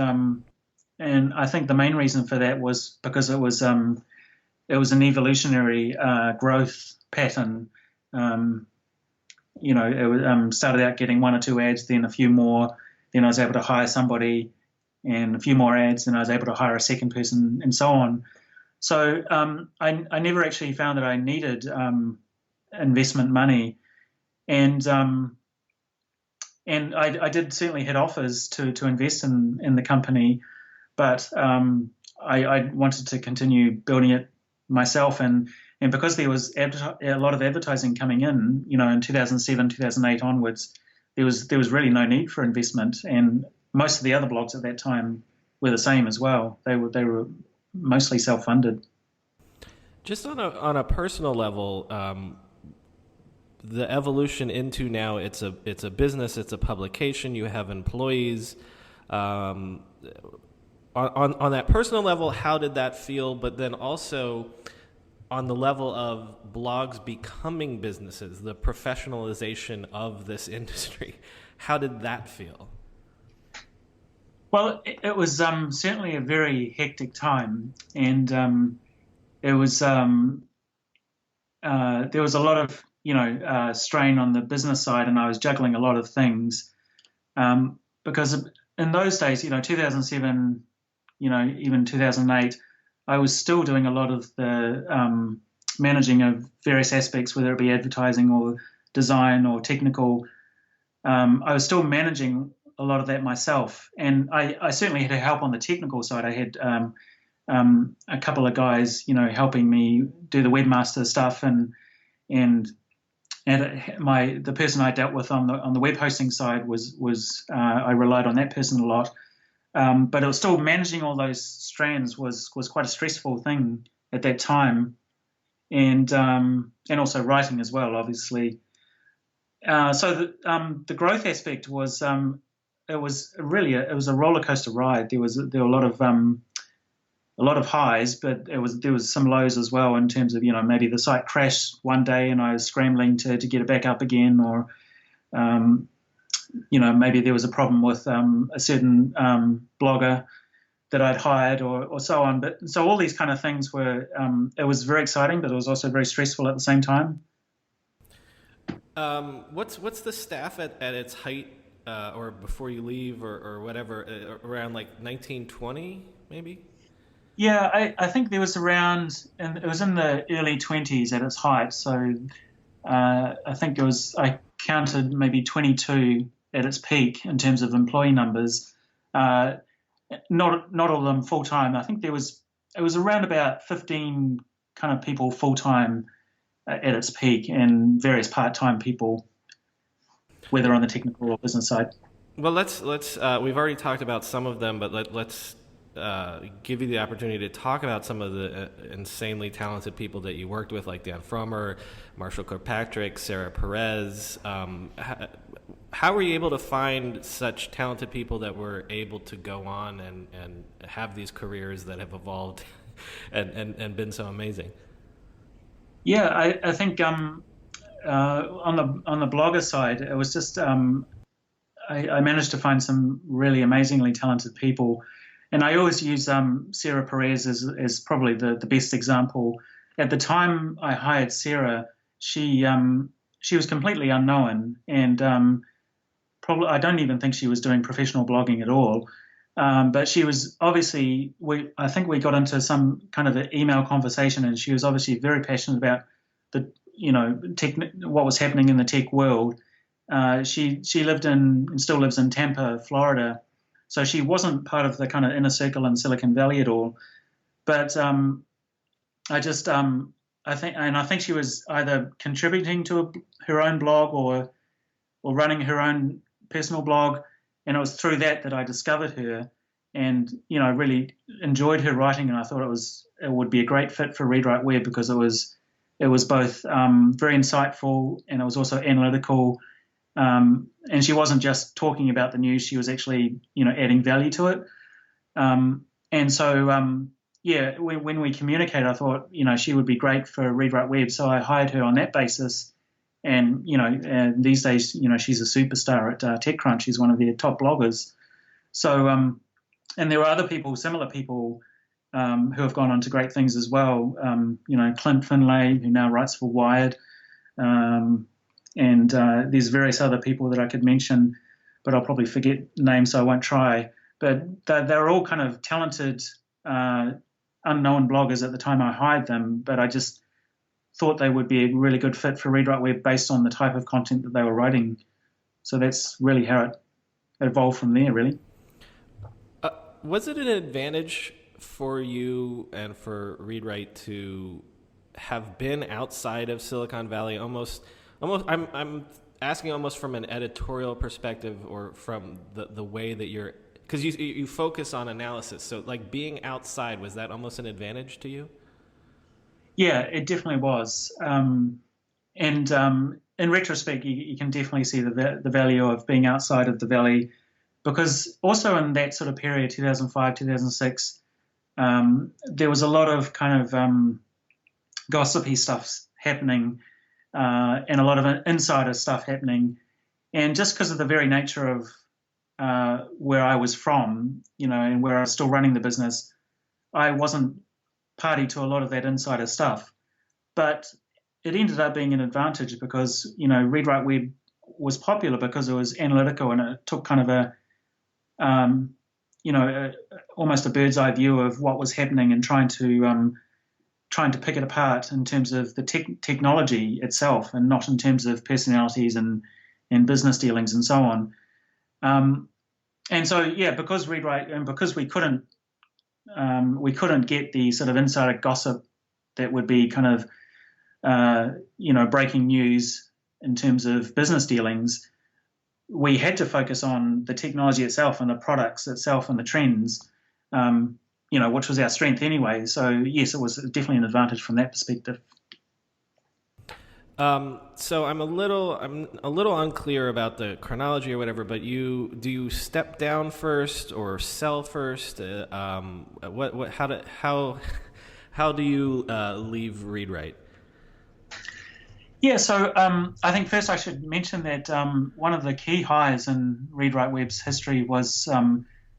I think the main reason for that was because it was an evolutionary growth pattern. It started out getting one or two ads, then a few more. Then I was able to hire somebody, and a few more ads, and I was able to hire a second person, and so on. So I never actually found that I needed investment money, and I did certainly had offers to invest in the company, but I wanted to continue building it myself, and because there was a lot of advertising coming in, in 2007, 2008 onwards, there was really no need for investment, and most of the other blogs at that time were the same as well. They were mostly self-funded. Just on a personal level, the evolution into now it's a business, it's a publication. You have employees. On that personal level, how did that feel? But then also on the level of blogs becoming businesses, the professionalization of this industry, how did that feel? Well, it was certainly a very hectic time, and it was there was a lot of strain on the business side, and I was juggling a lot of things because in those days, 2007, even 2008, I was still doing a lot of the managing of various aspects, whether it be advertising or design or technical. I was still managing a lot of that myself, and I certainly had help on the technical side. I had a couple of guys, helping me do the webmaster stuff, and the person I dealt with on the web hosting side was I relied on that person a lot. But it was still managing all those strands was quite a stressful thing at that time, and also writing as well, obviously. So the growth aspect was it was a roller coaster ride. There were a lot of highs, but there was some lows as well, in terms of maybe the site crashed one day and I was scrambling to get it back up again, or maybe there was a problem with a certain blogger that I'd hired, or so on. But so all these kind of things were it was very exciting, but it was also very stressful at the same time. What's the staff at its height, or before you leave, or whatever, around like 1920 maybe? Yeah, I think there was around, and it was in the early 20s at its height. So I think I counted maybe 22 at its peak in terms of employee numbers. Uh, not all of them full time. I think it was around about 15 kind of people full time at its peak, and various part time people, whether on the technical or business side. Well, let's we've already talked about some of them, but let's give you the opportunity to talk about some of the insanely talented people that you worked with, like Dan Frommer, Marshall Kirkpatrick, Sarah Perez. How were you able to find such talented people that were able to go on and have these careers that have evolved and been so amazing? Yeah, I think on the blogger side, it was just I managed to find some really amazingly talented people, and I always use Sarah Perez as probably the best example. At the time I hired Sarah, she was completely unknown, and probably I don't even think she was doing professional blogging at all. But she was obviously, I think we got into some kind of an email conversation, and she was obviously very passionate about what was happening in the tech world. She lived in and still lives in Tampa, Florida, so she wasn't part of the kind of inner circle in Silicon Valley at all. But I think she was either contributing to her own blog or running her own personal blog, and it was through that I discovered her, and really enjoyed her writing, and I thought it would be a great fit for ReadWriteWeb because it was both very insightful, and it was also analytical, and she wasn't just talking about the news; she was actually adding value to it, and so when we communicated, I thought she would be great for ReadWriteWeb, so I hired her on that basis. And these days, she's a superstar at TechCrunch. She's one of their top bloggers. So, and there are other people, similar people, who have gone on to great things as well. Clint Finlay, who now writes for Wired, and there's various other people that I could mention, but I'll probably forget names, so I won't try. But they're all kind of talented, unknown bloggers at the time I hired them. But I just thought they would be a really good fit for ReadWriteWeb based on the type of content that they were writing. So that's really how it evolved from there, really. Was it an advantage for you and for ReadWrite to have been outside of Silicon Valley? Almost. I'm asking almost from an editorial perspective, or from the way that you're, because you focus on analysis. So like being outside, was that almost an advantage to you? Yeah, it definitely was. In retrospect, you can definitely see the value of being outside of the Valley, because also in that sort of period, 2005, 2006, there was a lot of kind of gossipy stuff happening, and a lot of insider stuff happening. And just because of the very nature of where I was from, and where I was still running the business, I wasn't party to a lot of that insider stuff. But it ended up being an advantage because, ReadWriteWeb was popular because it was analytical, and it took kind of almost a bird's eye view of what was happening and trying to pick it apart in terms of the technology itself, and not in terms of personalities and business dealings and so on. And so, because because we couldn't get the sort of insider gossip that would be kind of, breaking news in terms of business dealings, we had to focus on the technology itself and the products itself and the trends, which was our strength anyway. So yes, it was definitely an advantage from that perspective. So I'm a little unclear about the chronology or whatever, but do you step down first or sell first? How do you leave ReadWrite? Yeah, so I think first I should mention that one of the key hires in ReadWriteWeb's history was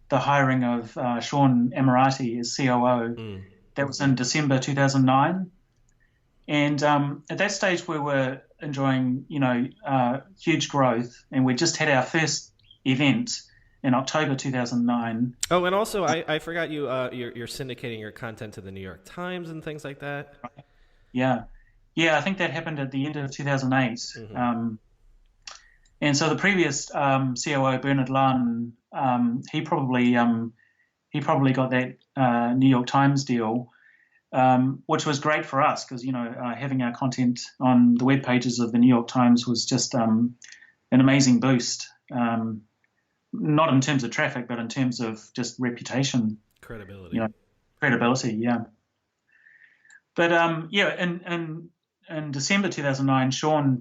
the hiring of Sean Amirati as COO. That was in December 2009. And at that stage, we were enjoying, huge growth, and we just had our first event in October 2009. Oh, and also I forgot you're syndicating your content to the New York Times and things like that. Yeah, I think that happened at the end of 2008. Mm-hmm. And so the previous COO, Bernard Lunn, he probably got that New York Times deal, which was great for us because having our content on the web pages of the New York Times was just an amazing boost. Not in terms of traffic, but in terms of just reputation, credibility. Credibility, yeah. But in December 2009, Sean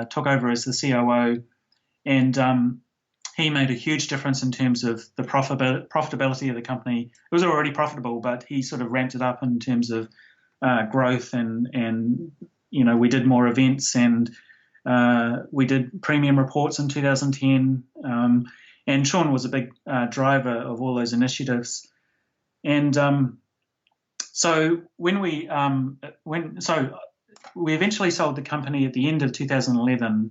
took over as the COO, and he made a huge difference in terms of the profitability of the company. It was already profitable, but he sort of ramped it up in terms of growth, and we did more events, and we did premium reports in 2010. And Sean was a big driver of all those initiatives. And so we eventually sold the company at the end of 2011,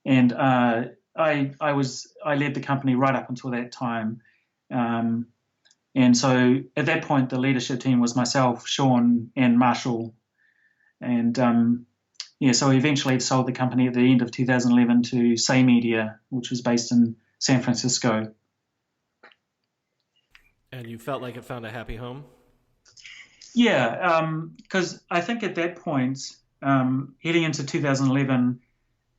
and I led the company right up until that time. And so at that point, the leadership team was myself, Sean, and Marshall. And so we eventually sold the company at the end of 2011 to Say Media, which was based in San Francisco. And you felt like it found a happy home? Yeah, because I think at that point, heading into 2011,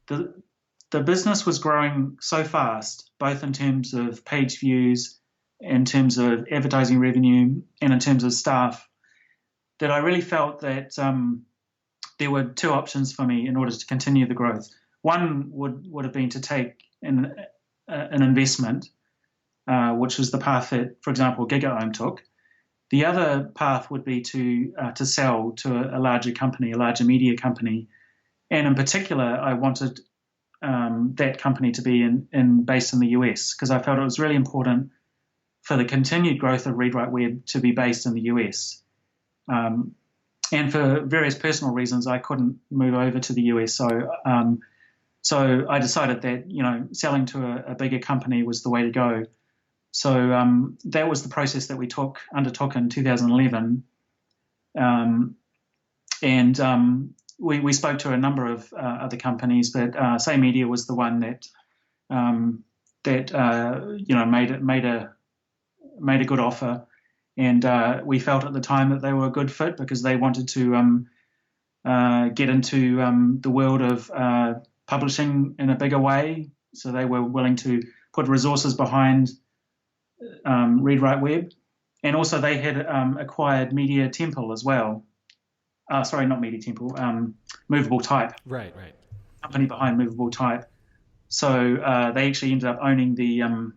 the business was growing so fast, both in terms of page views, in terms of advertising revenue, and in terms of staff, that I really felt that there were two options for me in order to continue the growth. One would have been to take an investment, which was the path that, for example, GigaOM took. The other path would be to sell to a larger company, a larger media company, and in particular, I wanted that company to be based in the US because I felt it was really important for the continued growth of ReadWriteWeb to be based in the US. And for various personal reasons, I couldn't move over to the US, so I decided that selling to a bigger company was the way to go. So that was the process that we undertook in 2011, and we spoke to a number of other companies, but Say Media was the one that made a good offer, and we felt at the time that they were a good fit because they wanted to get into the world of publishing in a bigger way. So they were willing to put resources behind ReadWriteWeb, and also they had acquired Media Temple as well. Sorry, not Media Temple, Movable Type. Right. Company behind Movable Type. So they actually ended up owning the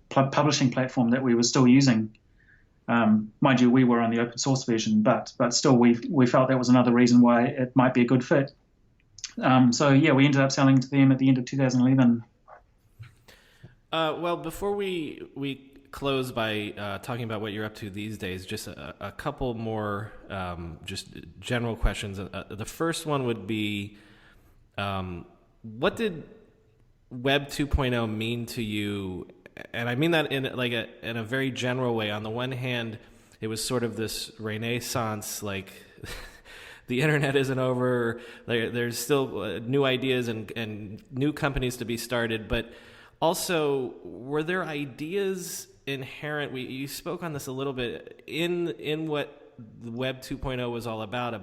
publishing platform that we were still using. Mind you, we were on the open source version, but still we felt that was another reason why it might be a good fit. So we ended up selling to them at the end of 2011. Well, before we close by talking about what you're up to these days, just a couple more just general questions. The first one would be, what did Web 2.0 mean to you? And I mean that in a very general way. On the one hand, it was sort of this renaissance, like the internet isn't over. There's still new ideas and new companies to be started, but also, were there ideas inherent? You spoke on this a little bit in what the Web 2.0 was all about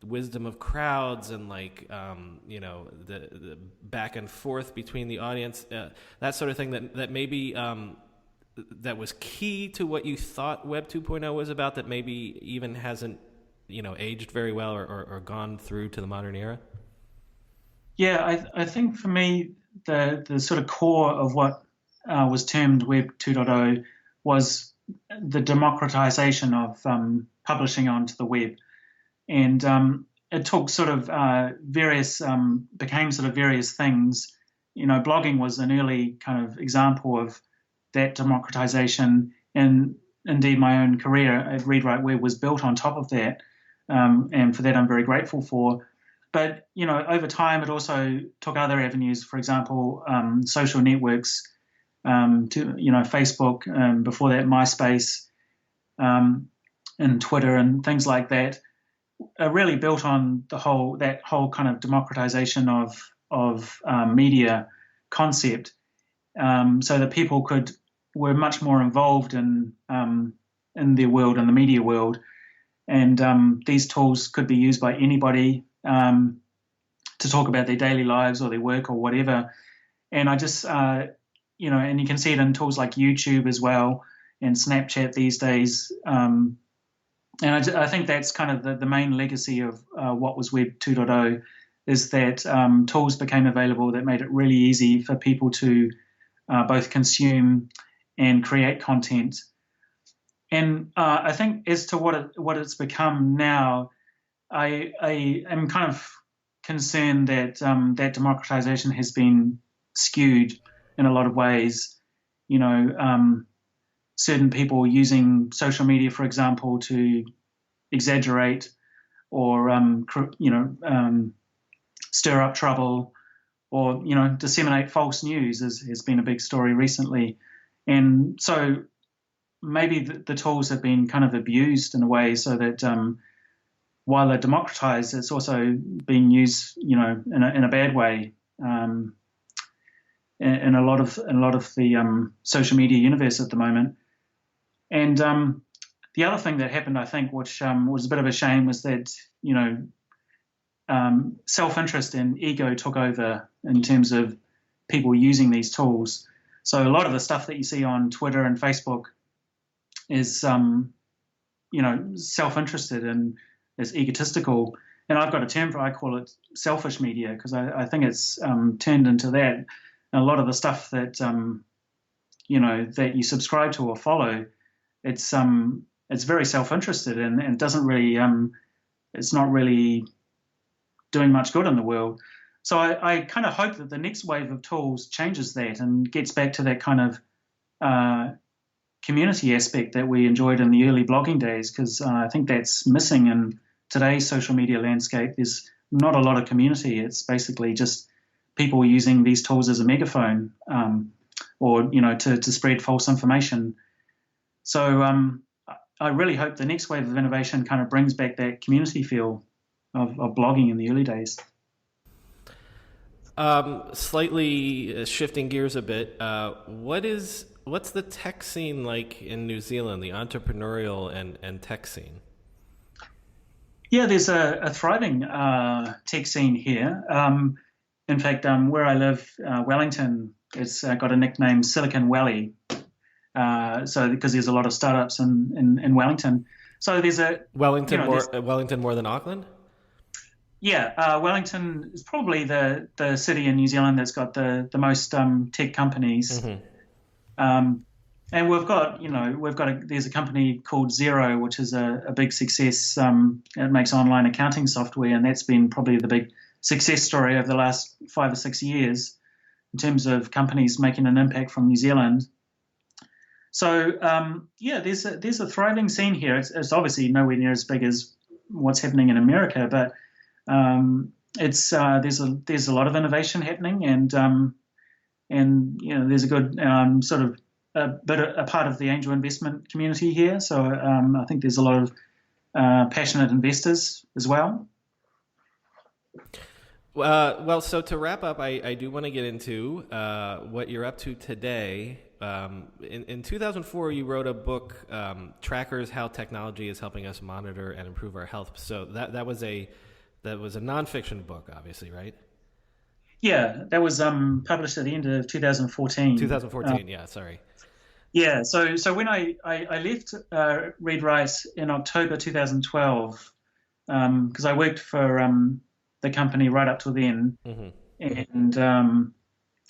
wisdom of crowds and the back and forth between the audience, that sort of thing that maybe that was key to what you thought Web 2.0 was about, that maybe even hasn't aged very well or gone through to the modern era. Yeah, I think for me, the sort of core of what was termed Web 2.0 was the democratization of publishing onto the web. And it took sort of became sort of various things. Blogging was an early kind of example of that democratization. And indeed, my own career at ReadWriteWeb was built on top of that. And for that, I'm very grateful for. But, over time, it also took other avenues, for example, social networks, Facebook, before that, MySpace, and Twitter and things like that, are really built on that whole kind of democratization of media concept, so that people were much more involved in their world, in the media world, and these tools could be used by anybody to talk about their daily lives or their work or whatever. And I just, and you can see it in tools like YouTube as well and Snapchat these days. And I think that's kind of the main legacy of what was Web 2.0, is that tools became available that made it really easy for people to both consume and create content. And I think as to what it's become now, I am kind of concerned that that democratization has been skewed in a lot of ways. Certain people using social media, for example, to exaggerate or stir up trouble, or disseminate false news has been a big story recently. And so maybe the tools have been kind of abused in a way, so that while they're democratized, it's also being used, in a bad way in a lot of the social media universe at the moment. And the other thing that happened, I think, which was a bit of a shame, was that self-interest and ego took over in terms of people using these tools. So a lot of the stuff that you see on Twitter and Facebook is, self-interested and is egotistical. And I've got a term I call it selfish media, because I think it's turned into that. And a lot of the stuff that, that you subscribe to or follow, it's very self-interested and doesn't really, it's not really doing much good in the world. So I kind of hope that the next wave of tools changes that and gets back to that kind of community aspect that we enjoyed in the early blogging days, because I think that's missing in today's social media landscape. There's not a lot of community. It's basically just people using these tools as a megaphone, or to spread false information. So I really hope the next wave of innovation kind of brings back that community feel of blogging in the early days. Slightly shifting gears a bit, what's the tech scene like in New Zealand, the entrepreneurial and tech scene? Yeah, there's a thriving tech scene here. In fact, where I live, Wellington, it's got a nickname, Silicon Valley. So because there's a lot of startups in Wellington. So there's Wellington more than Auckland? Yeah, Wellington is probably the city in New Zealand that's got the most tech companies. Mm-hmm. And there's a company called Xero, which is a big success. It makes online accounting software, and that's been probably the big success story over the last 5 or 6 years in terms of companies making an impact from New Zealand. So there's a thriving scene here. It's obviously nowhere near as big as what's happening in America, but there's a lot of innovation happening, and there's a good sort of a part of the angel investment community here. So I think there's a lot of passionate investors as well. Well, so to wrap up, I do want to get into what you're up to today. In 2004, you wrote a book, Trackers: How Technology is Helping Us Monitor and Improve Our Health. So that was a nonfiction book, obviously, right? Yeah, that was published at the end of 2014. 2014, yeah, sorry. Yeah, so when I left ReadWrite in October 2012, because I worked for the company right up till then, mm-hmm. And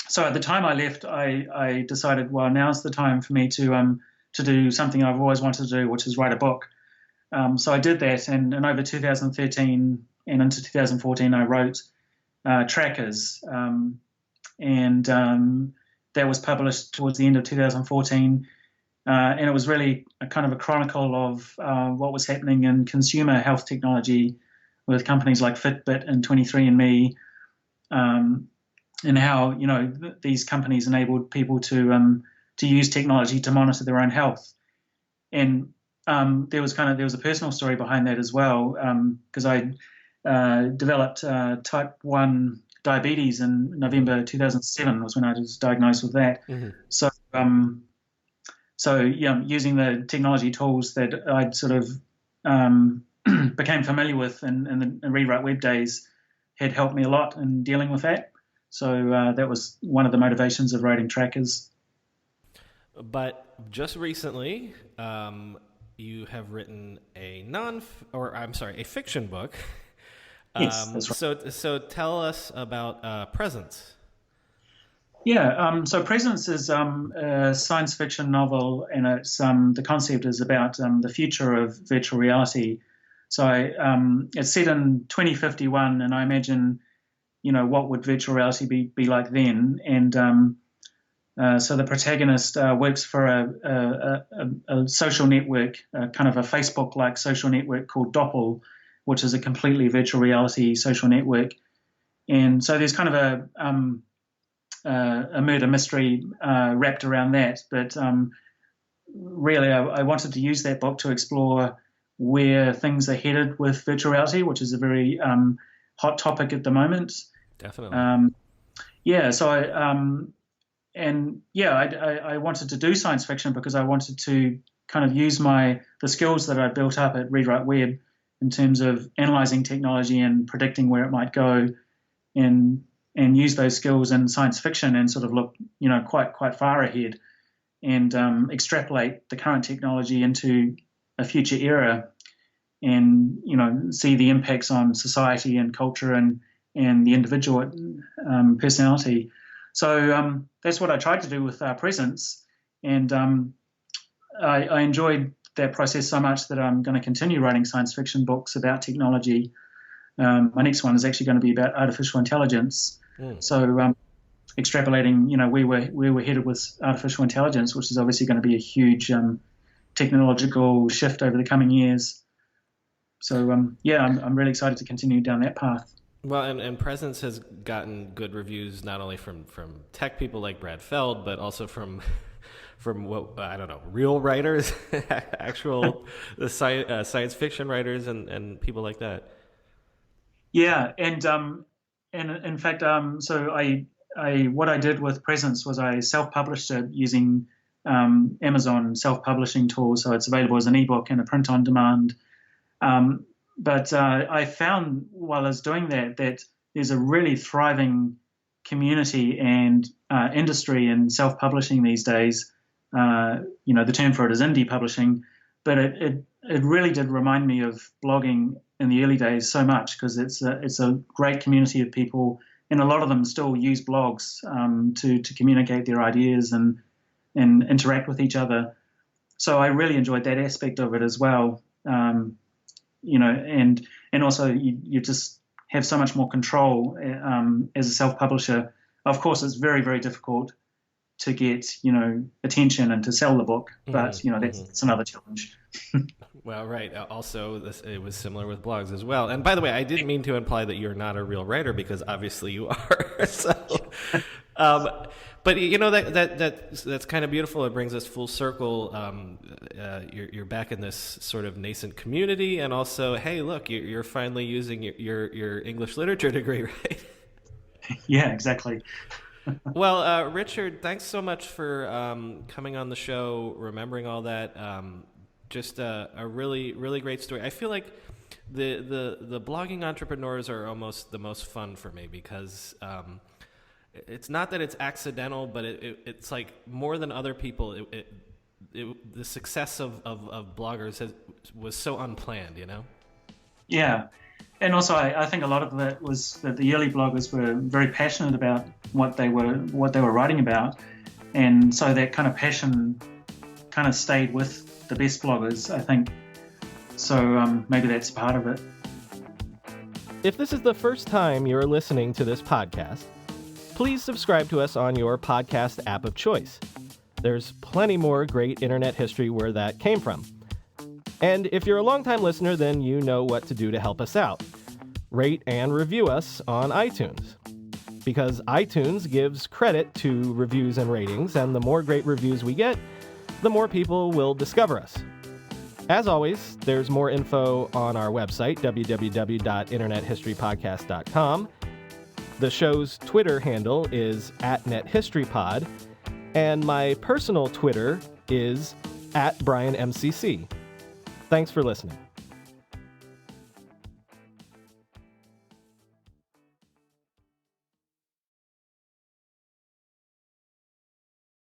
so at the time I left, I decided, well, now's the time for me to do something I've always wanted to do, which is write a book. So I did that, and over 2013 and into 2014, I wrote Trackers, and that was published towards the end of 2014, and it was really a kind of a chronicle of what was happening in consumer health technology with companies like Fitbit and 23andMe, and how these companies enabled people to use technology to monitor their own health. And there was a personal story behind that as well, because I developed type 1 diabetes in November 2007 was when I was diagnosed with that. Mm-hmm. So using the technology tools that I'd sort of became familiar with in the ReadWriteWeb days had helped me a lot in dealing with that. So that was one of the motivations of writing trackers. But just recently, you have written a fiction book. Yes, that's right. So tell us about Presence. Yeah, so Presence is a science fiction novel, and it's the concept is about the future of virtual reality. So it's set in 2051, and I imagine, what would virtual reality be like then? And so the protagonist works for a social network, kind of a Facebook-like social network called Doppel, which is a completely virtual reality social network. And so there's kind of a murder mystery wrapped around that. But really, I wanted to use that book to explore where things are headed with virtual reality, which is a very hot topic at the moment. Definitely. So I wanted to do science fiction because I wanted to kind of use the skills that I built up at ReadWriteWeb in terms of analyzing technology and predicting where it might go, and use those skills in science fiction and sort of look, quite far ahead, and extrapolate the current technology into a future era, and see the impacts on society and culture and the individual personality. So that's what I tried to do with Presence, and I enjoyed that process so much that I'm going to continue writing science fiction books about technology. My next one is actually going to be about artificial intelligence. So extrapolating, where we're headed with artificial intelligence, which is obviously going to be a huge technological shift over the coming years. So I'm really excited to continue down that path. Well, and Presence has gotten good reviews not only from tech people like Brad Feld, but also from what I don't know, real writers, actual science fiction writers, and people like that. Yeah, and in fact, so I what I did with Presence was I self-published it using Amazon self-publishing tools, so it's available as an ebook and a print on demand. But I found while I was doing that there's a really thriving community and industry in self-publishing these days. The term for it is indie publishing, but it really did remind me of blogging in the early days so much, because it's a great community of people, and a lot of them still use blogs to communicate their ideas and interact with each other. So I really enjoyed that aspect of it as well. And also you just have so much more control as a self-publisher. Of course, it's very, very difficult to get, attention and to sell the book, but, that's another challenge. Well, right. Also, it was similar with blogs as well. And by the way, I didn't mean to imply that you're not a real writer, because obviously you are. So, but that's kind of beautiful. It brings us full circle. You're back in this sort of nascent community, and also, hey, look, you're finally using your English literature degree, right? Yeah, exactly. Well, Richard, thanks so much for coming on the show, remembering all that. Just a really, really great story. I feel like the blogging entrepreneurs are almost the most fun for me, because it's not that it's accidental, but it's like more than other people. The success of bloggers was so unplanned, Yeah. And also, I think a lot of that was that the early bloggers were very passionate about what they were writing about, and so that kind of passion kind of stayed with the best bloggers, I think. So maybe that's part of it. If this is the first time you're listening to this podcast, please subscribe to us on your podcast app of choice. There's plenty more great internet history where that came from. And if you're a longtime listener, then you know what to do to help us out. rate and review us on iTunes, because iTunes gives credit to reviews and ratings, and the more great reviews we get, the more people will discover us. As always, there's more info on our website, www.internethistorypodcast.com. The show's Twitter handle is @NetHistoryPod, and my personal Twitter is @BrianMCC. Thanks for listening.